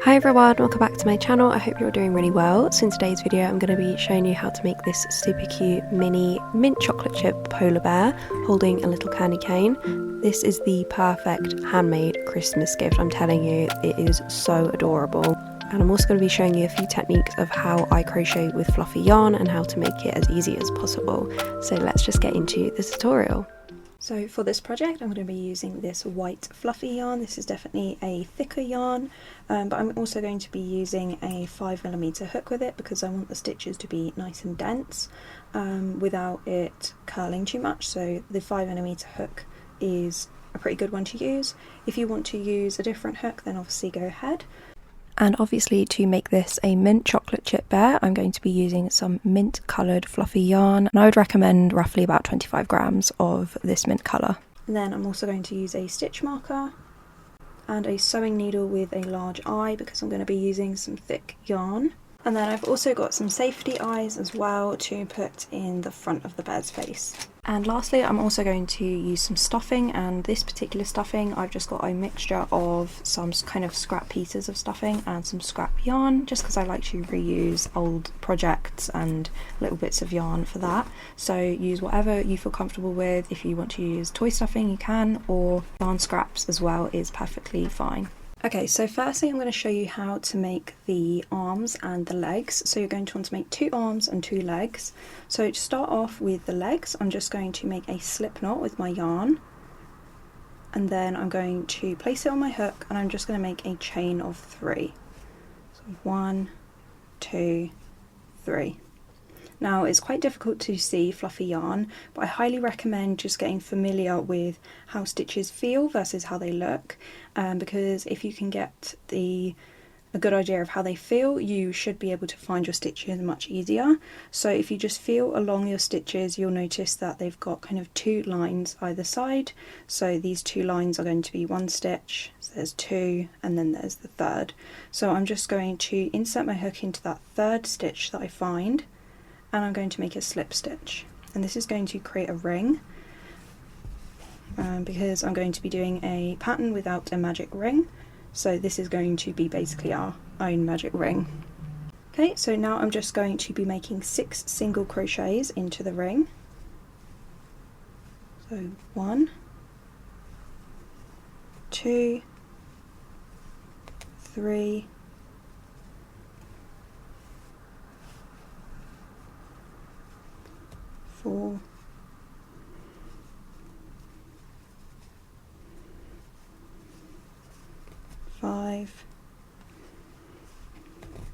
Hi everyone, welcome back to my channel. I hope you're doing really well. So in today's video I'm going to be showing you how to make this super cute mini mint chocolate chip polar bear holding a little candy cane. This is the perfect handmade Christmas gift, I'm telling you, it is so adorable. And I'm also going to be showing you a few techniques of how I crochet with fluffy yarn and how to make it as easy as possible. So let's just get into the tutorial. So for this project I'm going to be using this white fluffy yarn. This is definitely a thicker yarn, but I'm also going to be using a 5mm hook with it because I want the stitches to be nice and dense without it curling too much. So the 5mm hook is a pretty good one to use. If you want to use a different hook, then obviously go ahead. And obviously to make this a mint chocolate chip bear, I'm going to be using some mint coloured fluffy yarn, and I would recommend roughly about 25 grams of this mint colour. And then I'm also going to use a stitch marker and a sewing needle with a large eye because I'm going to be using some thick yarn. And then I've also got some safety eyes as well to put in the front of the bear's face. And lastly, I'm also going to use some stuffing, and this particular stuffing I've just got a mixture of some kind of scrap pieces of stuffing and some scrap yarn, just because I like to reuse old projects and little bits of yarn for that. So use whatever you feel comfortable with. If you want to use toy stuffing you can, or yarn scraps as well is perfectly fine. Okay, so firstly I'm going to show you how to make the arms and the legs. So you're going to want to make 2 arms and 2 legs. So to start off with the legs, I'm just going to make a slip knot with my yarn, and then I'm going to place it on my hook, and I'm just going to make a chain of 3. So 1, 2, 3. Now it's quite difficult to see fluffy yarn, but I highly recommend just getting familiar with how stitches feel versus how they look, because if you can get a good idea of how they feel, you should be able to find your stitches much easier. So if you just feel along your stitches, you'll notice that they've got kind of 2 lines either side. So these 2 lines are going to be 1 stitch, so there's 2, and then there's the 3rd. So I'm just going to insert my hook into that 3rd stitch that I find, and I'm going to make a slip stitch, and this is going to create a ring because I'm going to be doing a pattern without a magic ring, so this is going to be basically our own magic ring. Okay, so now I'm just going to be making 6 single crochets into the ring. So 1, 2, 3, 4, 5,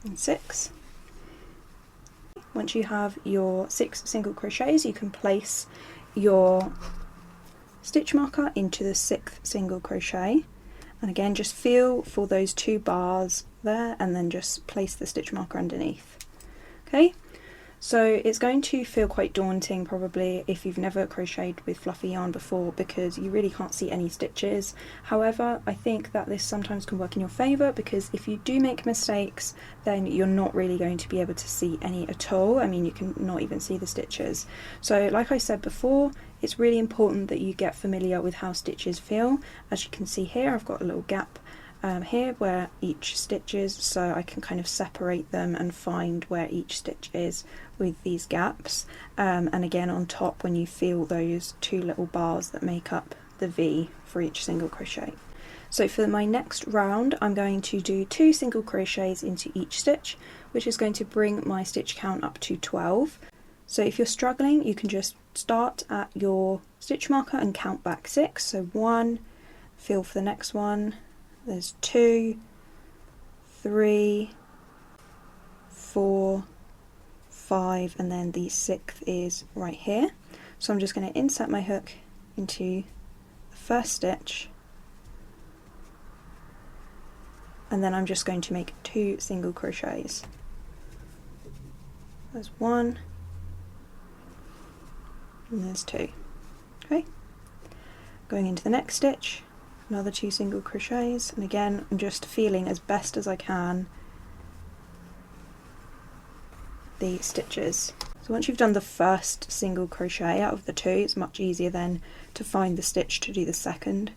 and 6. Once you have your 6 single crochets, you can place your stitch marker into the 6th single crochet, and again just feel for those 2 bars there, and then just place the stitch marker underneath. Okay. So it's going to feel quite daunting probably if you've never crocheted with fluffy yarn before, because you really can't see any stitches. However, I think that this sometimes can work in your favour, because if you do make mistakes then you're not really going to be able to see any at all. I mean, you can not even see the stitches. So like I said before, it's really important that you get familiar with how stitches feel. As you can see here, I've got a little gap here where each stitch is, so I can kind of separate them and find where each stitch is with these gaps, and again on top when you feel those 2 little bars that make up the V for each single crochet. So for my next round I'm going to do 2 single crochets into each stitch, which is going to bring my stitch count up to 12. So if you're struggling, you can just start at your stitch marker and count back 6. So 1, feel for the next one, there's 2, 3, 4, 5, and then the 6th is right here. So I'm just going to insert my hook into the 1st stitch, and then I'm just going to make 2 single crochets. There's 1 and there's 2. Okay, going into the next stitch, another 2 single crochets, and again I'm just feeling as best as I can the stitches. So once you've done the first single crochet out of the 2, it's much easier then to find the stitch to do the second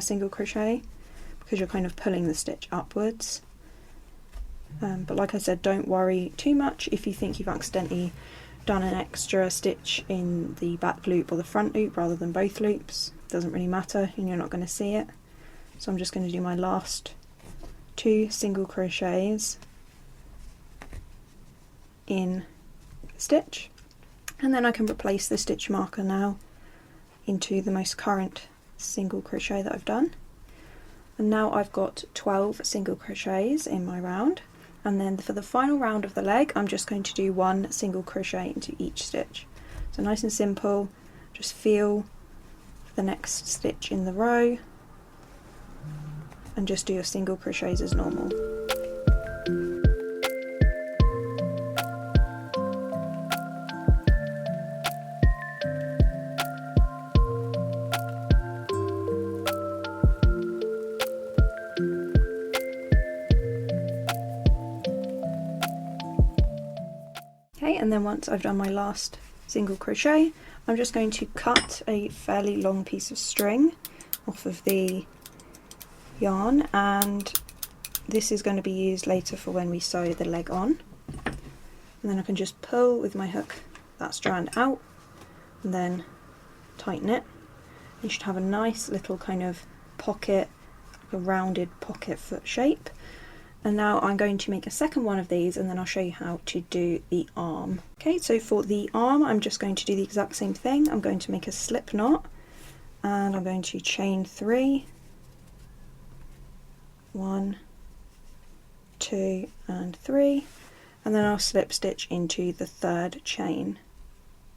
single crochet, because you're kind of pulling the stitch upwards But like I said, don't worry too much if you think you've accidentally done an extra stitch in the back loop or the front loop rather than both loops. It doesn't really matter and you're not going to see it. So I'm just going to do my last 2 single crochets in the stitch, and then I can replace the stitch marker now into the most current single crochet that I've done. And now I've got 12 single crochets in my round, and then for the final round of the leg I'm just going to do 1 single crochet into each stitch. So nice and simple, just feel for the next stitch in the row and just do your single crochets as normal. Okay, and then once I've done my last single crochet, I'm just going to cut a fairly long piece of string off of the yarn, and this is going to be used later for when we sew the leg on. And then I can just pull with my hook that strand out and then tighten it. You should have a nice little kind of pocket, like a rounded pocket foot shape. And now I'm going to make a second one of these, and then I'll show you how to do the arm. Okay, so for the arm I'm just going to do the exact same thing. I'm going to make a slip knot and I'm going to chain 3, 1, 2 and 3, and then I'll slip stitch into the 3rd chain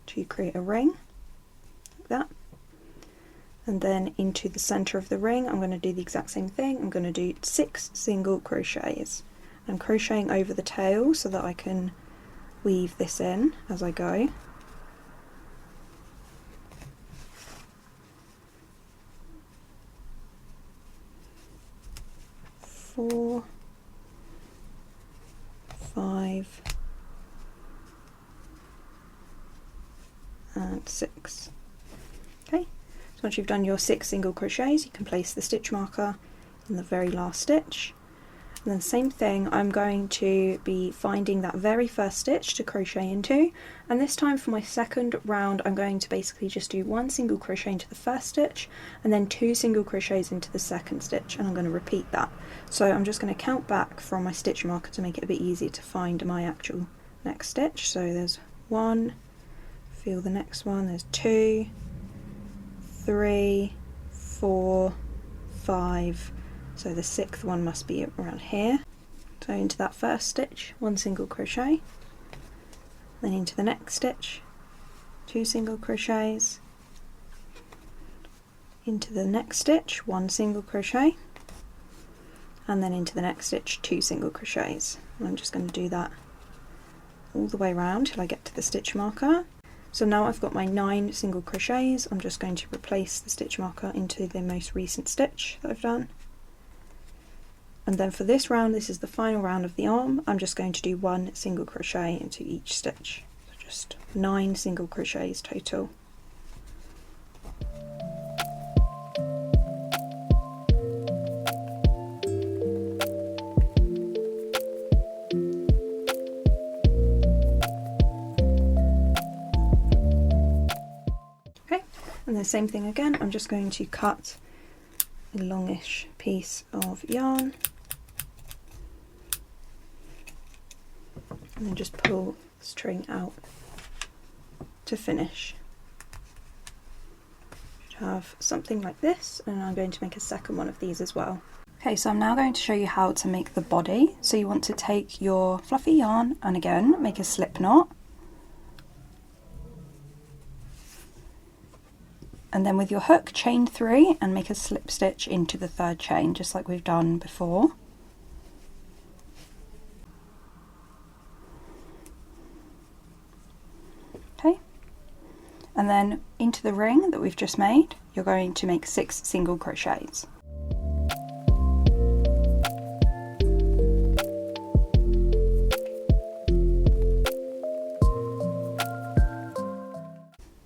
to create a ring like that. And then into the center of the ring I'm going to do the exact same thing. I'm going to do 6 single crochets. I'm crocheting over the tail so that I can weave this in as I go. Four, 5 and 6. Okay. So once you've done your 6 single crochets, you can place the stitch marker in the very last stitch. And then same thing, I'm going to be finding that very first stitch to crochet into, and this time for my second round I'm going to basically just do 1 single crochet into the first stitch and then 2 single crochets into the second stitch, and I'm going to repeat that. So I'm just going to count back from my stitch marker to make it a bit easier to find my actual next stitch. So there's 1, feel the next one, there's 2, 3, 4, 5, so the 6th one must be around here. So into that first stitch, 1 single crochet, then into the next stitch, 2 single crochets, into the next stitch, 1 single crochet, and then into the next stitch, 2 single crochets. And I'm just going to do that all the way around till I get to the stitch marker. So now I've got my 9 single crochets. I'm just going to replace the stitch marker into the most recent stitch that I've done. And then for this round, this is the final round of the arm, I'm just going to do 1 single crochet into each stitch. So just 9 single crochets total. And the same thing again, I'm just going to cut a longish piece of yarn and then just pull the string out to finish. Should have something like this, and I'm going to make a second one of these as well. Okay, so I'm now going to show you how to make the body. So you want to take your fluffy yarn and again make a slip knot. And then with your hook, chain 3 and make a slip stitch into the 3rd chain, just like we've done before. Okay, and then into the ring that we've just made, you're going to make 6 single crochets.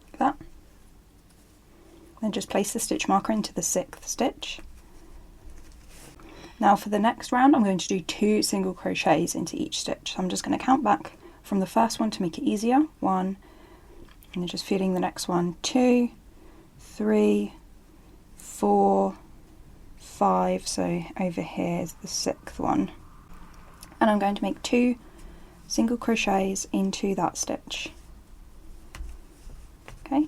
Like that. Then just place the stitch marker into the 6th stitch. Now for the next round I'm going to do 2 single crochets into each stitch. So I'm just going to count back from the first one to make it easier. 1, and then just feeling the next one. 2, 3, 4, 5, so over here is the 6th one. And I'm going to make 2 single crochets into that stitch. Okay,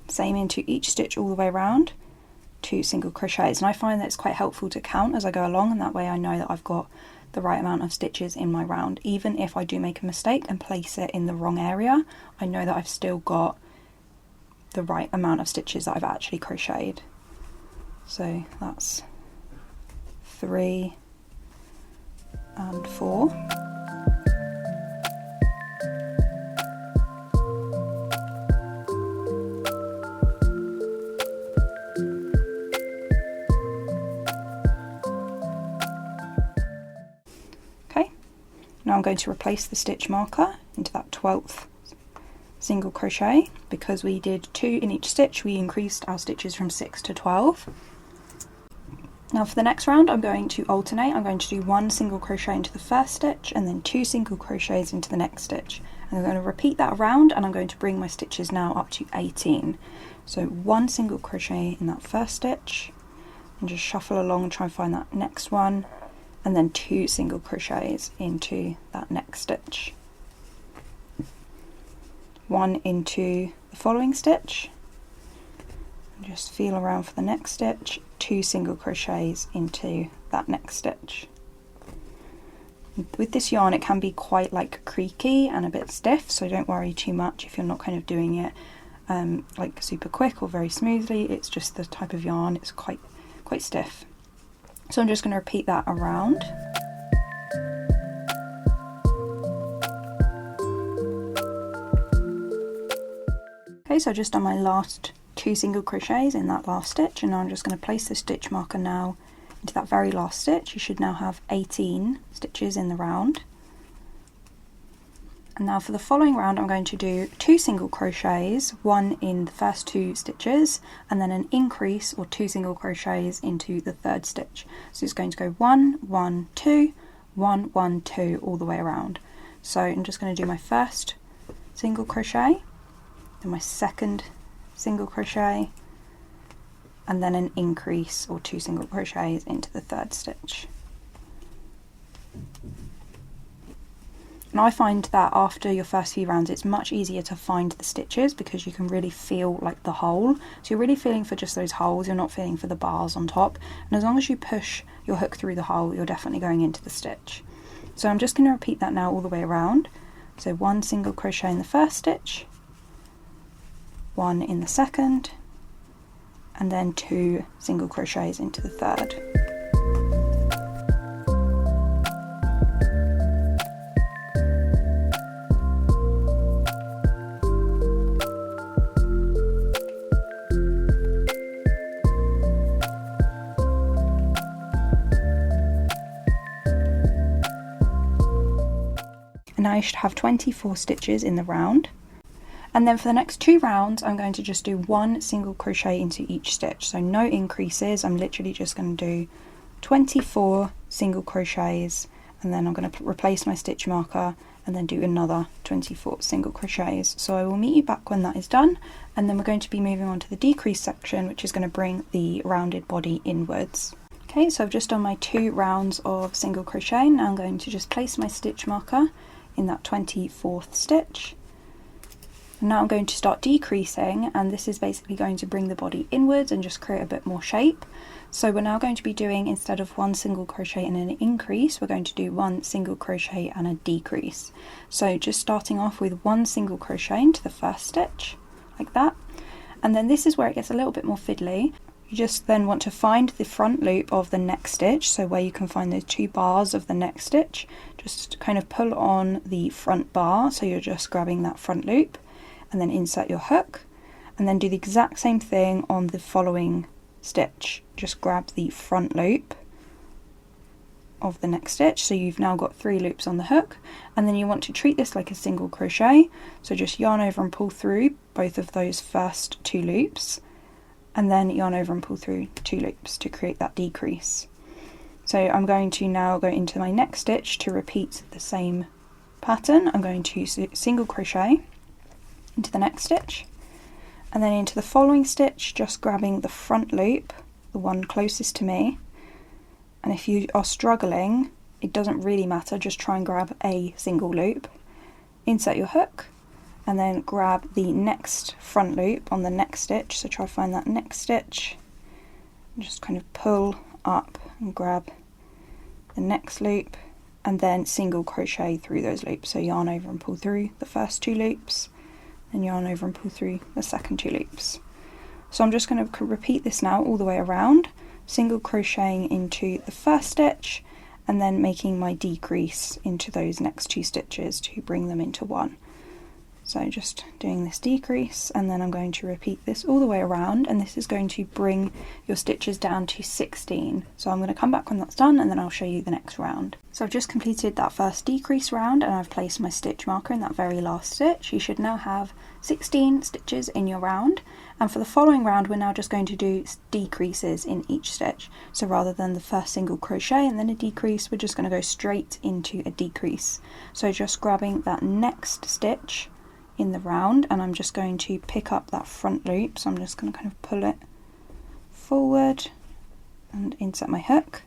same into each stitch all the way around, 2 single crochets. And I find that it's quite helpful to count as I go along, and that way I know that I've got the right amount of stitches in my round. Even if I do make a mistake and place it in the wrong area, I know that I've still got the right amount of stitches that I've actually crocheted. So that's 3 and 4. Now I'm going to replace the stitch marker into that 12th single crochet. Because we did 2 in each stitch, we increased our stitches from 6 to 12. Now for the next round I'm going to alternate. I'm going to do 1 single crochet into the first stitch and then 2 single crochets into the next stitch. And I'm going to repeat that around, and I'm going to bring my stitches now up to 18. So 1 single crochet in that first stitch, and just shuffle along and try and find that next one. And then 2 single crochets into that next stitch. 1 into the following stitch, and just feel around for the next stitch, 2 single crochets into that next stitch. With this yarn it can be quite like creaky and a bit stiff, so don't worry too much if you're not kind of doing it like super quick or very smoothly. It's just the type of yarn, it's quite stiff. So I'm just going to repeat that around. Okay, so I've just done my last 2 single crochets in that last stitch, and now I'm just going to place the stitch marker now into that very last stitch. You should now have 18 stitches in the round. And now for the following round I'm going to do 2 single crochets, 1 in the first 2 stitches, and then an increase or 2 single crochets into the 3rd stitch. So it's going to go 1, 1, 2, 1, 1, 2 all the way around. So I'm just going to do my first single crochet, then my second single crochet, and then an increase or 2 single crochets into the 3rd stitch. And I find that after your first few rounds it's much easier to find the stitches because you can really feel like the hole. So you're really feeling for just those holes, you're not feeling for the bars on top. And as long as you push your hook through the hole, you're definitely going into the stitch. So I'm just going to repeat that now all the way around. So 1 single crochet in the first stitch, 1 in the second, and then 2 single crochets into the 3rd. Now you should have 24 stitches in the round. And then for the next 2 rounds I'm going to just do 1 single crochet into each stitch, so no increases. I'm literally just going to do 24 single crochets, and then I'm going to replace my stitch marker and then do another 24 single crochets. So I will meet you back when that is done, and then we're going to be moving on to the decrease section, which is going to bring the rounded body inwards. Okay, so I've just done my 2 rounds of single crochet. Now I'm going to just place my stitch marker in that 24th stitch. And now I'm going to start decreasing, and this is basically going to bring the body inwards and just create a bit more shape. So we're now going to be doing, instead of 1 single crochet and an increase, we're going to do 1 single crochet and a decrease. So just starting off with 1 single crochet into the first stitch, like that. And then this is where it gets a little bit more fiddly. You just then want to find the front loop of the next stitch, so where you can find those 2 bars of the next stitch, just kind of pull on the front bar, so you're just grabbing that front loop, and then insert your hook, and then do the exact same thing on the following stitch. Just grab the front loop of the next stitch, so you've now got 3 loops on the hook, and then you want to treat this like a single crochet, so just yarn over and pull through both of those first 2 loops, and then yarn over and pull through 2 loops to create that decrease. So I'm going to now go into my next stitch to repeat the same pattern. I'm going to single crochet into the next stitch, and then into the following stitch, just grabbing the front loop, the one closest to me. And if you are struggling, it doesn't really matter, just try and grab a single loop, insert your hook, and then grab the next front loop on the next stitch. So try to find that next stitch, and just kind of pull up and grab the next loop, and then single crochet through those loops. So yarn over and pull through the first 2 loops, and yarn over and pull through the second 2 loops. So I'm just going to repeat this now all the way around, single crocheting into the first stitch, and then making my decrease into those next 2 stitches to bring them into one. So just doing this decrease, and then I'm going to repeat this all the way around, and this is going to bring your stitches down to 16. So I'm going to come back when that's done, and then I'll show you the next round. So I've just completed that first decrease round, and I've placed my stitch marker in that very last stitch. You should now have 16 stitches in your round, and for the following round we're now just going to do decreases in each stitch. So rather than the first single crochet and then a decrease, we're just going to go straight into a decrease. So just grabbing that next stitch in the round, and I'm just going to pick up that front loop. So I'm just going to kind of pull it forward and insert my hook,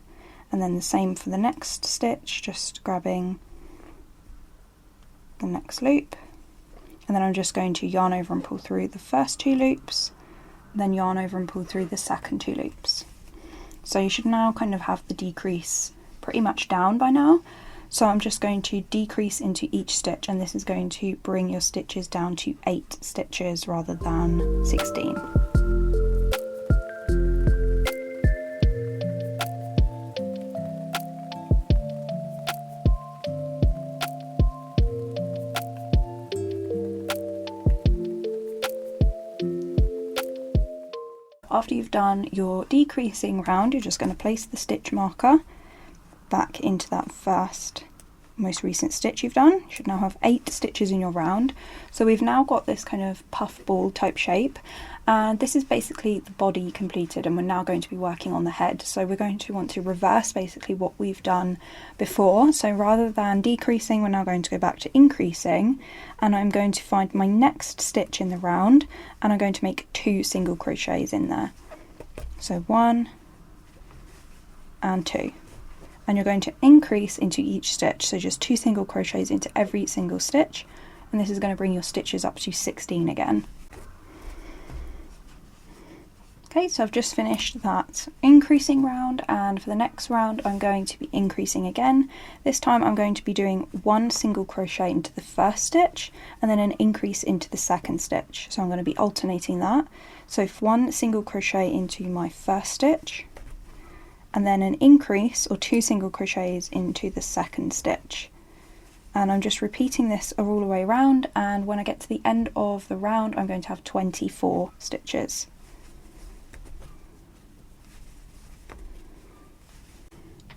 and then the same for the next stitch, just grabbing the next loop, and then I'm just going to yarn over and pull through the first 2 loops, then yarn over and pull through the second 2 loops. So you should now kind of have the decrease pretty much down by now. So I'm just going to decrease into each stitch, and this is going to bring your stitches down to 8 stitches rather than 16. After you've done your decreasing round, you're just going to place the stitch marker back into that first most recent stitch you've done. You should now have 8 stitches in your round. So we've now got this kind of puff ball type shape, and this is basically the body completed, and we're now going to be working on the head. So we're going to want to reverse basically what we've done before. So rather than decreasing, we're now going to go back to increasing, and I'm going to find my next stitch in the round, and I'm going to make 2 single crochets in there. So 1 and 2. And you're going to increase into each stitch, so just 2 single crochets into every single stitch, and this is going to bring your stitches up to 16 again. Okay, so I've just finished that increasing round, and for the next round I'm going to be increasing again. This time I'm going to be doing 1 single crochet into the first stitch and then an increase into the second stitch. So I'm going to be alternating that. So 1 single crochet into my first stitch, and then an increase or 2 single crochets into the second stitch. And I'm just repeating this all the way around, and when I get to the end of the round I'm going to have 24 stitches.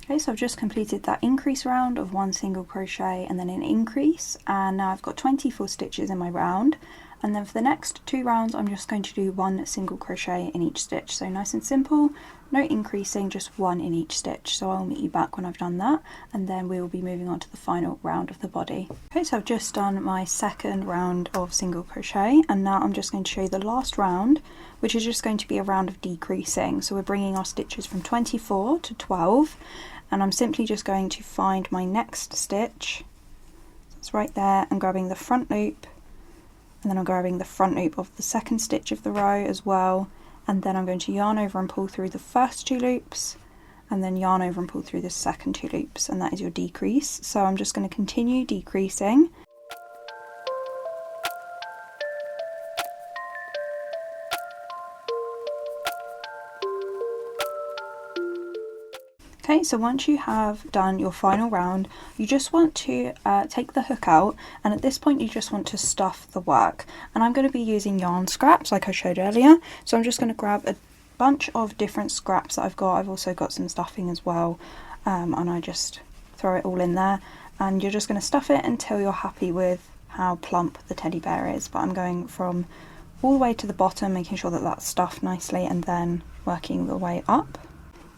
Okay, so I've just completed that increase round of 1 single crochet and then an increase, and now I've got 24 stitches in my round. And then for the next 2 rounds I'm just going to do 1 single crochet in each stitch. So nice and simple, no increasing, just 1 in each stitch. So I'll meet you back when I've done that, and then we will be moving on to the final round of the body. Okay, so I've just done my second round of single crochet, and now I'm just going to show you the last round, which is just going to be a round of decreasing. So we're bringing our stitches from 24 to 12, and I'm simply just going to find my next stitch. So it's right there, and grabbing the front loop, and then I'm grabbing the front loop of the second stitch of the row as well, and then I'm going to yarn over and pull through the first 2 loops, and then yarn over and pull through the second 2 loops, and that is your decrease. So I'm just going to continue decreasing. Okay, so once you have done your final round, you just want to take the hook out, and at this point you just want to stuff the work. And I'm going to be using yarn scraps like I showed earlier, so I'm just going to grab a bunch of different scraps that I've got. I've also got some stuffing as well, and I just throw it all in there, and you're just going to stuff it until you're happy with how plump the teddy bear is. But I'm going from all the way to the bottom, making sure that that's stuffed nicely, and then working the way up.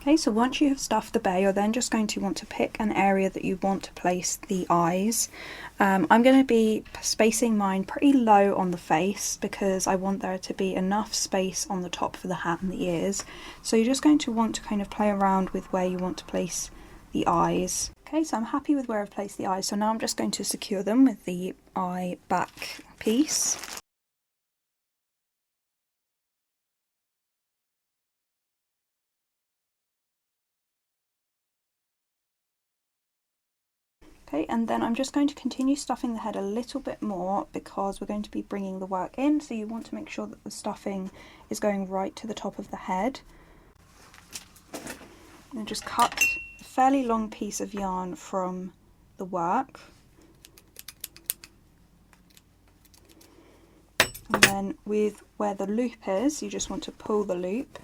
Okay, so once you have stuffed the bear, you're then just going to want to pick an area that you want to place the eyes. I'm going to be spacing mine pretty low on the face because I want there to be enough space on the top for the hat and the ears. So you're just going to want to kind of play around with where you want to place the eyes. Okay, so I'm happy with where I've placed the eyes, so now I'm just going to secure them with the eye back piece. Okay, and then I'm just going to continue stuffing the head a little bit more because we're going to be bringing the work in, so you want to make sure that the stuffing is going right to the top of the head. And just cut a fairly long piece of yarn from the work. And then with where the loop is, you just want to pull the loop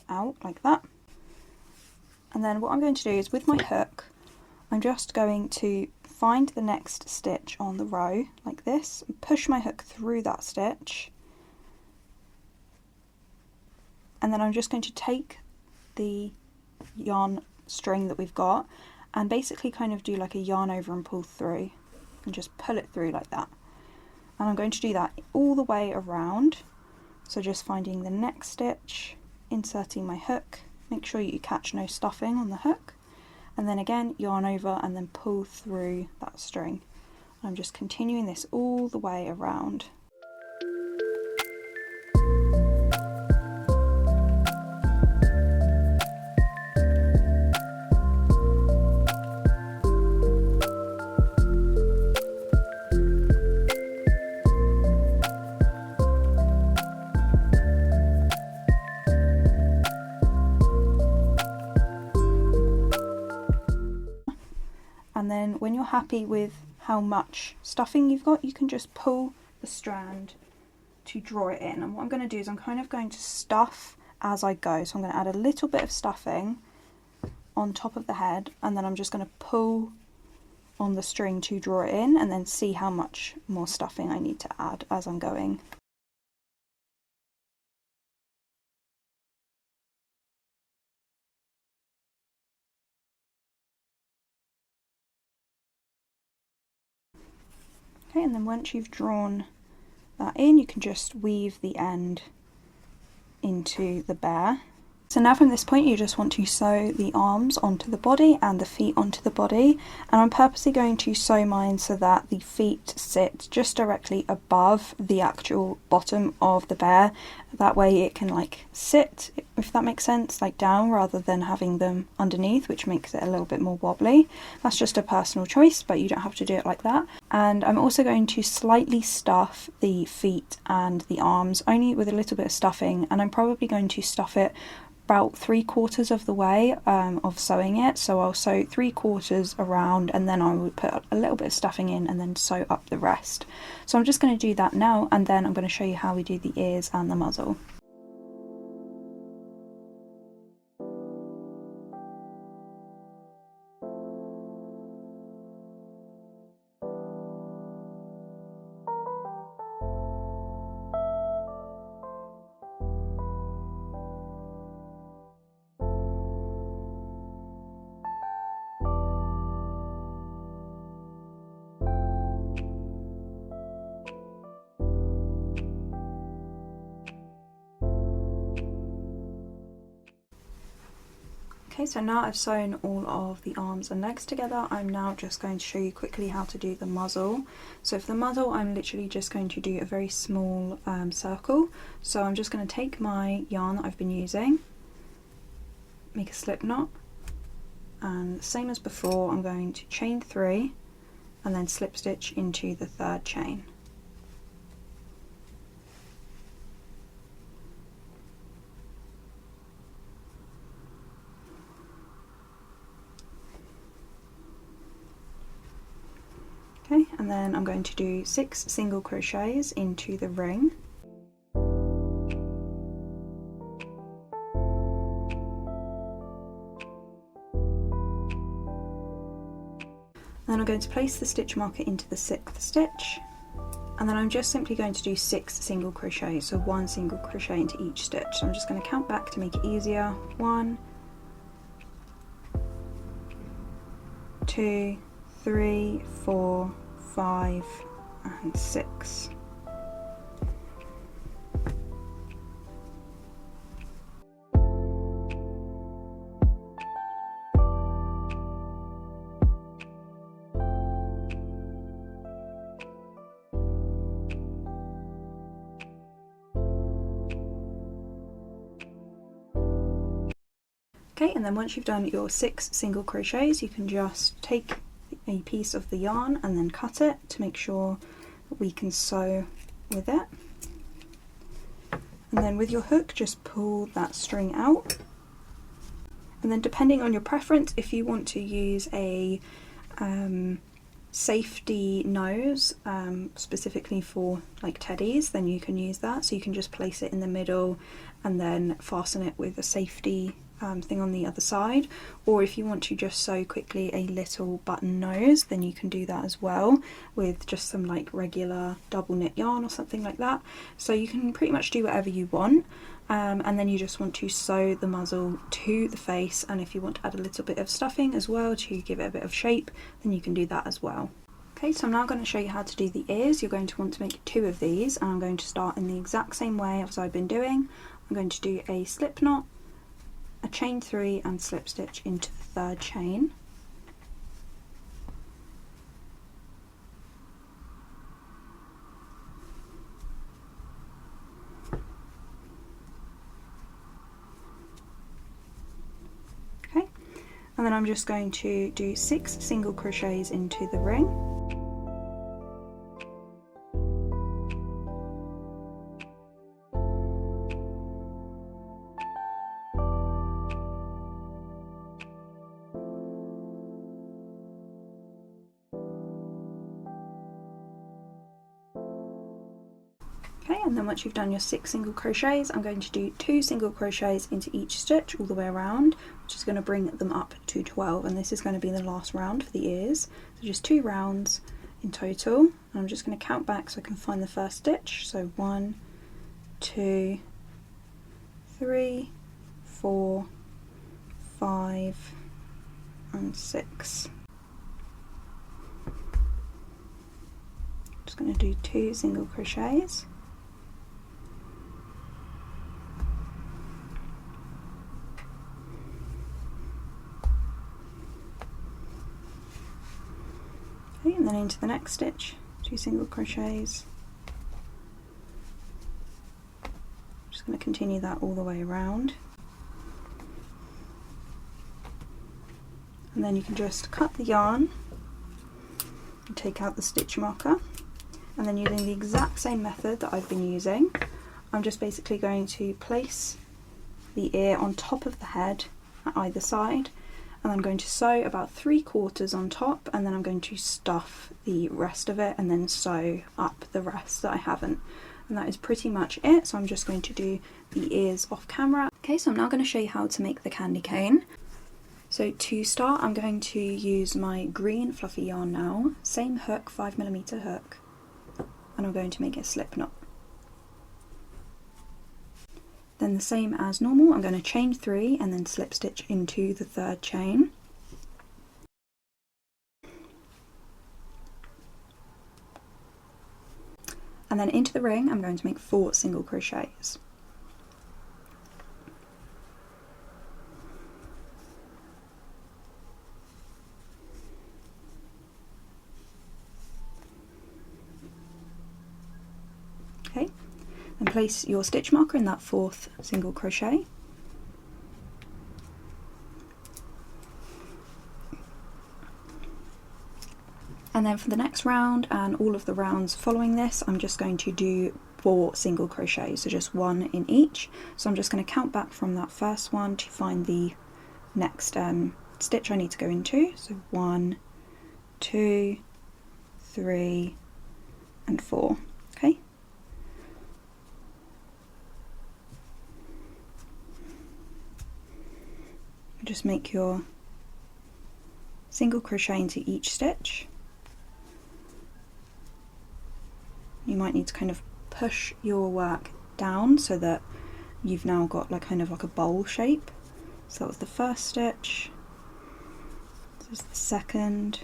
out like that. And then what I'm going to do is with my hook, I'm just going to find the next stitch on the row like this and push my hook through that stitch, and then I'm just going to take the yarn string that we've got and basically kind of do like a yarn over and pull through and just pull it through like that. And I'm going to do that all the way around, so just finding the next stitch, inserting my hook, make sure you catch no stuffing on the hook, and then again yarn over and then pull through that string. I'm just continuing this all the way around. And then when you're happy with how much stuffing you've got, you can just pull the strand to draw it in. And what I'm going to do is I'm kind of going to stuff as I go. So I'm going to add a little bit of stuffing on top of the head, and then I'm just going to pull on the string to draw it in and then see how much more stuffing I need to add as I'm going. Okay, and then once you've drawn that in, you can just weave the end into the bear. So now from this point you just want to sew the arms onto the body and the feet onto the body, and I'm purposely going to sew mine so that the feet sit just directly above the actual bottom of the bear. That way it can like sit, if that makes sense, like down rather than having them underneath, which makes it a little bit more wobbly. That's just a personal choice, but you don't have to do it like that. And I'm also going to slightly stuff the feet and the arms, only with a little bit of stuffing, and I'm probably going to stuff it about 3/4 of the way of sewing it. So I'll sew 3/4 around, and then I would put a little bit of stuffing in and then sew up the rest. So I'm just going to do that now, and then I'm going to show you how we do the ears and the muzzle. Okay, so now I've sewn all of the arms and legs together, I'm now just going to show you quickly how to do the muzzle. So for the muzzle, I'm literally just going to do a very small circle. So I'm just going to take my yarn that I've been using, make a slip knot, and same as before, I'm going to chain 3 and then slip stitch into the 3rd chain. Okay, and then I'm going to do 6 single crochets into the ring. Then I'm going to place the stitch marker into the 6th stitch, and then I'm just simply going to do 6 single crochets, so 1 single crochet into each stitch. So I'm just going to count back to make it easier. 1, 2, 3, 4, 5 and 6. Okay, and then once you've done your 6 single crochets, you can just take a piece of the yarn and then cut it to make sure that we can sew with it. And then with your hook, just pull that string out. And then depending on your preference, if you want to use a safety nose specifically for like teddies, then you can use that. So you can just place it in the middle and then fasten it with a safety thing on the other side, or if you want to just sew quickly a little button nose, then you can do that as well with just some like regular double knit yarn or something like that. So you can pretty much do whatever you want, and then you just want to sew the muzzle to the face, and if you want to add a little bit of stuffing as well to give it a bit of shape, then you can do that as well. Okay, so I'm now going to show you how to do the ears. You're going to want to make 2 of these, and I'm going to start in the exact same way as I've been doing. I'm going to do a slip knot, a chain 3 and slip stitch into the 3rd chain. Okay, and then I'm just going to do 6 single crochets into the ring. Okay, and then once you've done your 6 single crochets, I'm going to do 2 single crochets into each stitch all the way around, which is going to bring them up to 12, and this is going to be the last round for the ears. So just 2 rounds in total, and I'm just going to count back so I can find the first stitch. So 1, 2, 3, 4, 5 and 6. Just going to do 2 single crochets. Okay, and then into the next stitch, 2 single crochets. Just going to continue that all the way around. And then you can just cut the yarn and take out the stitch marker, and then using the exact same method that I've been using, I'm just basically going to place the ear on top of the head at either side, and I'm going to sew about 3/4 on top, and then I'm going to stuff the rest of it and then sew up the rest that I haven't. And that is pretty much it, so I'm just going to do the ears off camera. Okay, so I'm now going to show you how to make the candy cane. So to start, I'm going to use my green fluffy yarn now, same hook, 5mm hook, and I'm going to make a slip knot. Then the same as normal, I'm going to chain 3 and then slip stitch into the 3rd chain. And then into the ring, I'm going to make 4 single crochets. Okay, and place your stitch marker in that 4th single crochet. And then for the next round and all of the rounds following this, I'm just going to do 4 single crochets, so just 1 in each. So I'm just going to count back from that first one to find the next stitch I need to go into. So 1, 2, 3 and 4. Okay. Just make your single crochet into each stitch. You might need to kind of push your work down so that you've now got like kind of like a bowl shape. So that was the first stitch. So This is the second.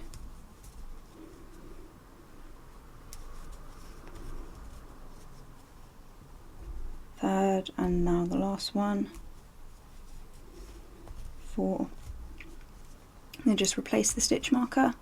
Third, and now the last one. 4. Then just replace the stitch marker.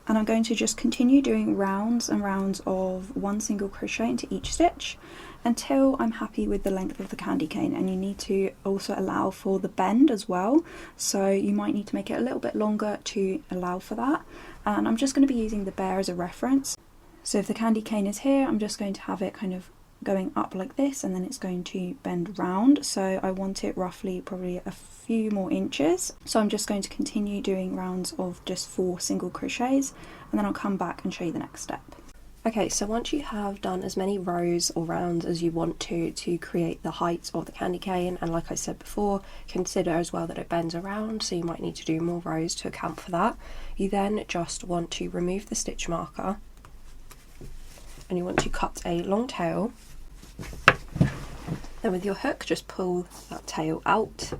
And I'm going to just continue doing rounds and rounds of 1 single crochet into each stitch until I'm happy with the length of the candy cane. And you need to also allow for the bend as well, so you might need to make it a little bit longer to allow for that. And I'm just going to be using the bear as a reference. So if the candy cane is here, I'm just going to have it kind of going up like this, and then it's going to bend round, so I want it roughly probably a few more inches. So I'm just going to continue doing rounds of just 4 single crochets, and then I'll come back and show you the next step. Okay, so once you have done as many rows or rounds as you want to create the height of the candy cane, and like I said before, consider as well that it bends around, so you might need to do more rows to account for that. You then just want to remove the stitch marker, and you want to cut a long tail. Then with your hook, just pull that tail out,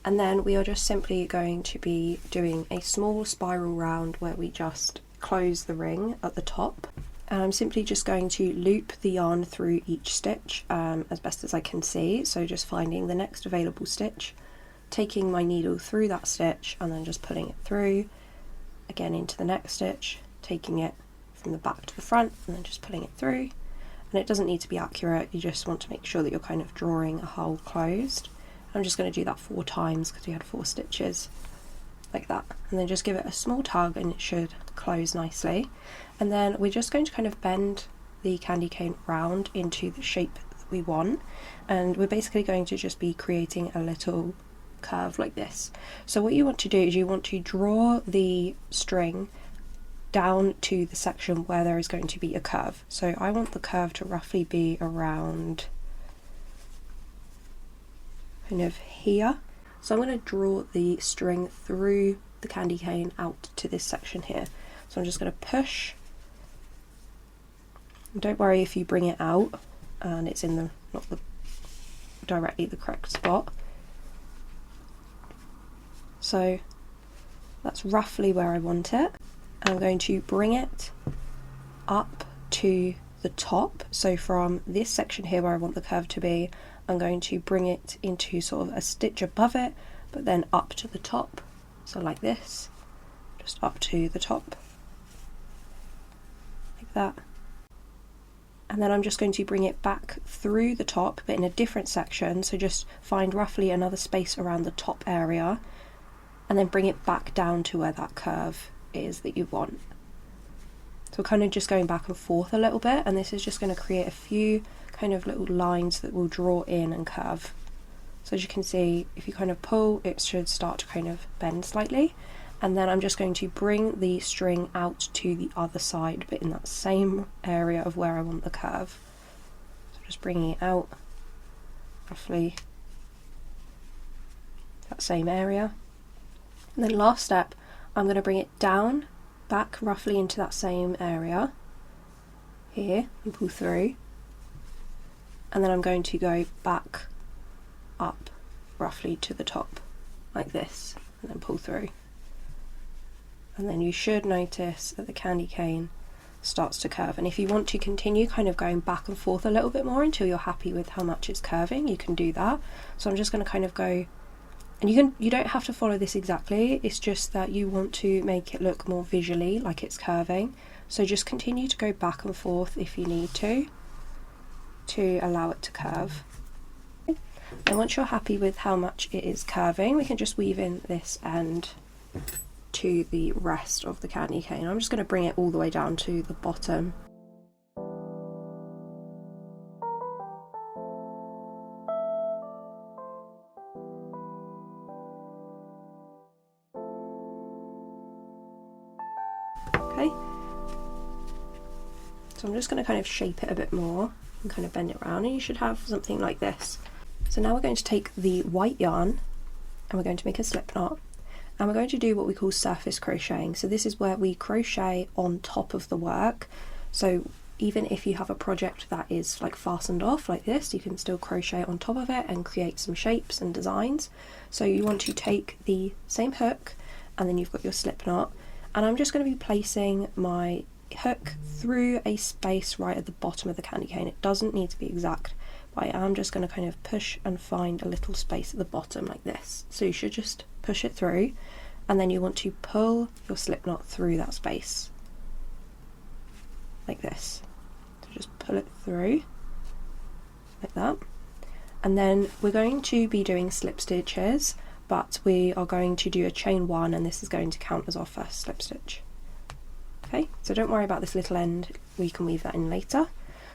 and then we are just simply going to be doing a small spiral round where we just close the ring at the top. And I'm simply just going to loop the yarn through each stitch as best as I can see, so just finding the next available stitch, taking my needle through that stitch and then just pulling it through again into the next stitch, taking it from the back to the front and then just pulling it through. And it doesn't need to be accurate, you just want to make sure that you're kind of drawing a hole closed. I'm just going to do that 4 times because we had 4 stitches, like that, and then just give it a small tug and it should close nicely. And then we're just going to kind of bend the candy cane round into the shape that we want, and we're basically going to just be creating a little curve like this. So what you want to do is you want to draw the string down to the section where there is going to be a curve. So I want the curve to roughly be around kind of here. So I'm going to draw the string through the candy cane out to this section here. So I'm just going to push. Don't worry if you bring it out and it's in the directly the correct spot. So that's roughly where I want it. I'm going to bring it up to the top. So from this section here where I want the curve to be, I'm going to bring it into sort of a stitch above it, but then up to the top. So like this, just up to the top, like that. And then I'm just going to bring it back through the top, but in a different section. So just find roughly another space around the top area, and then bring it back down to where that curve is that you want. So kind of just going back and forth a little bit, and this is just going to create a few kind of little lines that will draw in and curve. So as you can see, if you kind of pull, it should start to kind of bend slightly, and then I'm just going to bring the string out to the other side, but in that same area of where I want the curve. So just bringing it out roughly that same area. And then last step, I'm going to bring it down, back roughly into that same area here and pull through, and then I'm going to go back up roughly to the top like this and then pull through. And then you should notice that the candy cane starts to curve, and if you want to continue kind of going back and forth a little bit more until you're happy with how much it's curving, you can do that. So I'm just going to kind of go, and you don't have to follow this exactly, it's just that you want to make it look more visually like it's curving. So just continue to go back and forth if you need to allow it to curve. And once you're happy with how much it is curving, we can just weave in this end to the rest of the candy cane. I'm just going to bring it all the way down to the bottom. Okay, so I'm just going to kind of shape it a bit more and kind of bend it around, and you should have something like this. So now we're going to take the white yarn and we're going to make a slip knot, and we're going to do what we call surface crocheting. So this is where we crochet on top of the work. So even if you have a project that is like fastened off like this, you can still crochet on top of it and create some shapes and designs. So you want to take the same hook and then you've got your slip knot, and I'm just going to be placing my hook through a space right at the bottom of the candy cane. It doesn't need to be exact, but I am just going to kind of push and find a little space at the bottom like this. So you should just push it through, and then you want to pull your slip knot through that space like this. So just pull it through like that, and then we're going to be doing slip stitches, but we are going to do a chain 1, and this is going to count as our first slip stitch. Okay, so don't worry about this little end, we can weave that in later.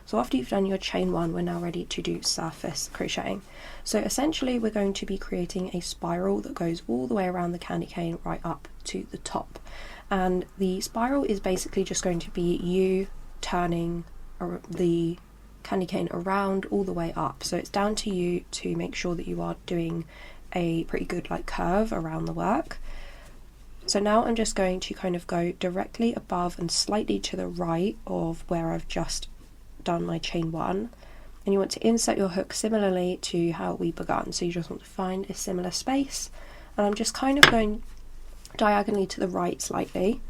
So after you've done your chain 1, we're now ready to do surface crocheting. So essentially we're going to be creating a spiral that goes all the way around the candy cane right up to the top, and the spiral is basically just going to be you turning the candy cane around all the way up. So it's down to you to make sure that you are doing a pretty good like curve around the work. So now I'm just going to kind of go directly above and slightly to the right of where I've just done my chain 1, and you want to insert your hook similarly to how we begun. So you just want to find a similar space, and I'm just kind of going diagonally to the right slightly,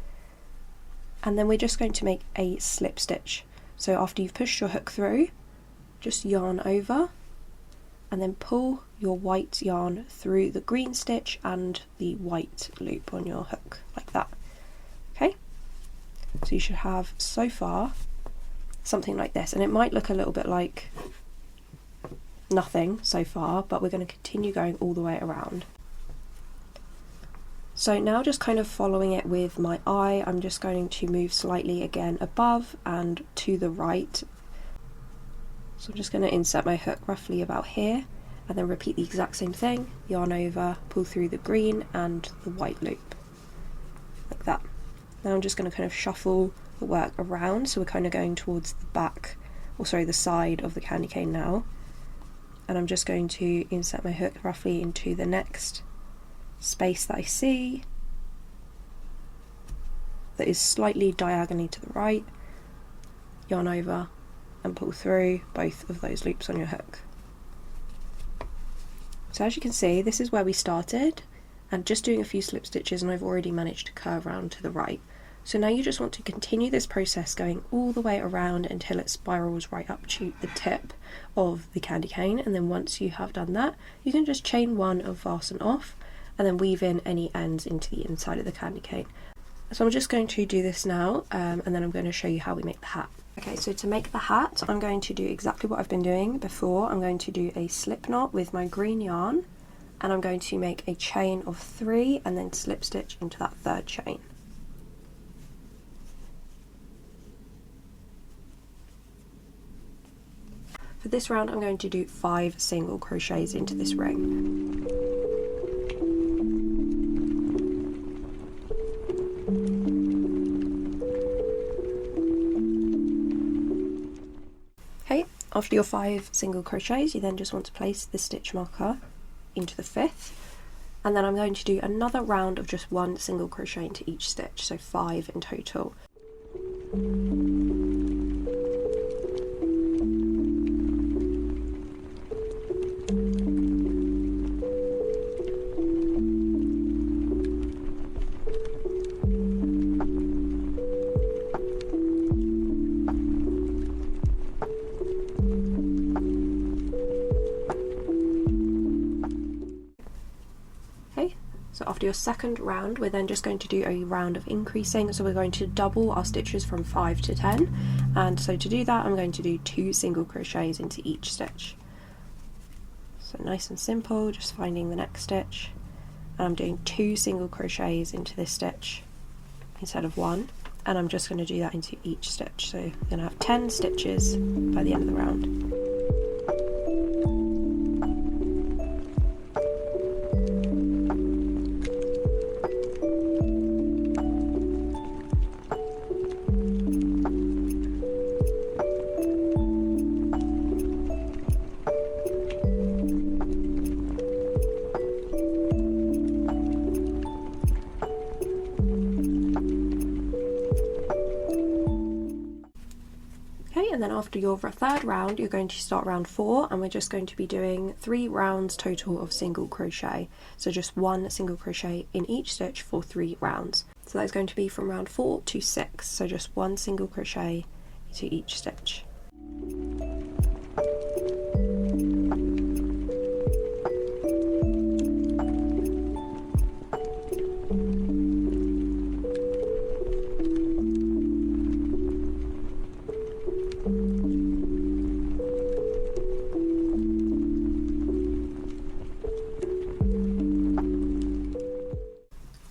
and then we're just going to make a slip stitch. So after you've pushed your hook through, just yarn over and then pull your white yarn through the green stitch and the white loop on your hook like that. Okay, so you should have so far something like this, and it might look a little bit like nothing so far, but we're going to continue going all the way around. So now just kind of following it with my eye, I'm just going to move slightly again above and to the right. So I'm just going to insert my hook roughly about here, and then repeat the exact same thing, yarn over, pull through the green and the white loop, like that. Now I'm just going to kind of shuffle the work around, so we're kind of going towards the back, or sorry, the side of the candy cane now, and I'm just going to insert my hook roughly into the next space that I see that is slightly diagonally to the right, yarn over and pull through both of those loops on your hook. So as you can see, this is where we started, and just doing a few slip stitches and I've already managed to curve around to the right. So now you just want to continue this process going all the way around until it spirals right up to the tip of the candy cane, and then once you have done that, you can just chain 1 and fasten off, and then weave in any ends into the inside of the candy cane. So I'm just going to do this now, and then I'm going to show you how we make the hat. Okay, so to make the hat, I'm going to do exactly what I've been doing before. I'm going to do a slip knot with my green yarn, and I'm going to make a chain of 3 and then slip stitch into that 3rd chain. For this round, I'm going to do 5 single crochets into this ring. Okay, after your 5 single crochets, you then just want to place the stitch marker into the 5th, and then I'm going to do another round of just 1 single crochet into each stitch, so 5 in total. So after your 2nd round, we're then just going to do a round of increasing, so we're going to double our stitches from 5 to 10, and so to do that I'm going to do 2 single crochets into each stitch. So nice and simple, just finding the next stitch, and I'm doing 2 single crochets into this stitch instead of 1, and I'm just going to do that into each stitch, so you're going to have 10 stitches by the end of the round. Okay, and then after your third round, you're going to start round 4, and we're just going to be doing 3 rounds total of single crochet. So just 1 single crochet in each stitch for 3 rounds. So that's going to be from round 4 to 6, so just 1 single crochet into each stitch.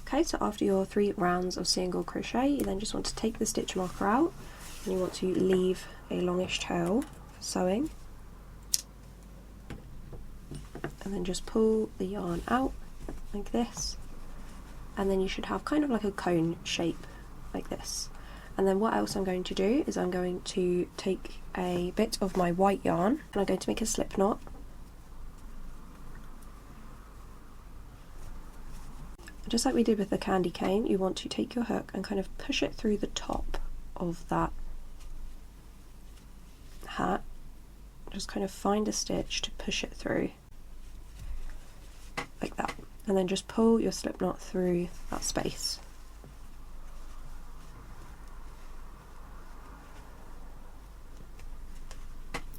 Okay, so after your 3 rounds of single crochet, you then just want to take the stitch marker out, and you want to leave a longish tail for sewing, and then just pull the yarn out like this, and then you should have kind of like a cone shape like this. And then what else I'm going to do is I'm going to take a bit of my white yarn, and I'm going to make a slip knot. Just like we did with the candy cane, you want to take your hook and kind of push it through the top of that hat. Just kind of find a stitch to push it through, like that. And then just pull your slip knot through that space.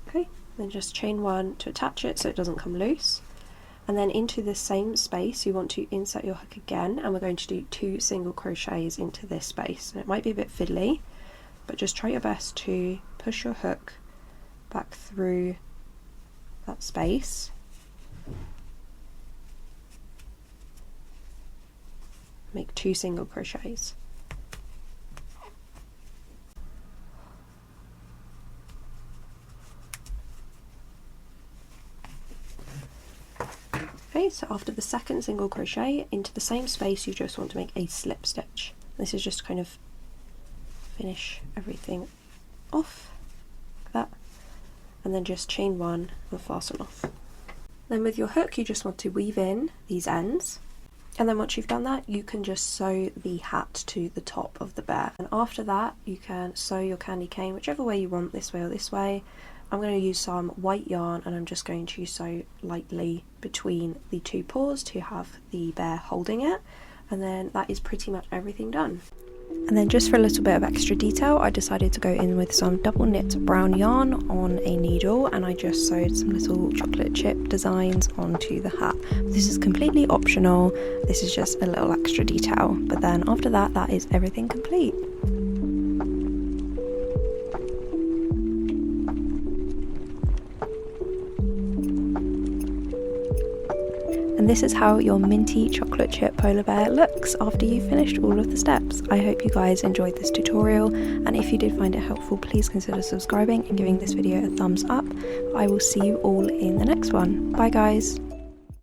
Okay, then just chain 1 to attach it so it doesn't come loose. And then into the same space you want to insert your hook again, and we're going to do 2 single crochets into this space. And it might be a bit fiddly, but just try your best to push your hook back through that space. Make 2 single crochets. Okay, so after the second single crochet, into the same space you just want to make a slip stitch. This is just to kind of finish everything off like that, and then just chain 1 and fasten off. Then with your hook you just want to weave in these ends, and then once you've done that you can just sew the hat to the top of the bear. And after that you can sew your candy cane whichever way you want, this way or this way. I'm going to use some white yarn, and I'm just going to sew lightly between the 2 paws to have the bear holding it, and then that is pretty much everything done. And then just for a little bit of extra detail, I decided to go in with some double knit brown yarn on a needle, and I just sewed some little chocolate chip designs onto the hat. This is completely optional, this is just a little extra detail, but then after that, that is everything complete. And this is how your minty chocolate chip polar bear looks after you've finished all of the steps. I hope you guys enjoyed this tutorial, and if you did find it helpful, please consider subscribing and giving this video a thumbs up. I will see you all in the next one. Bye guys!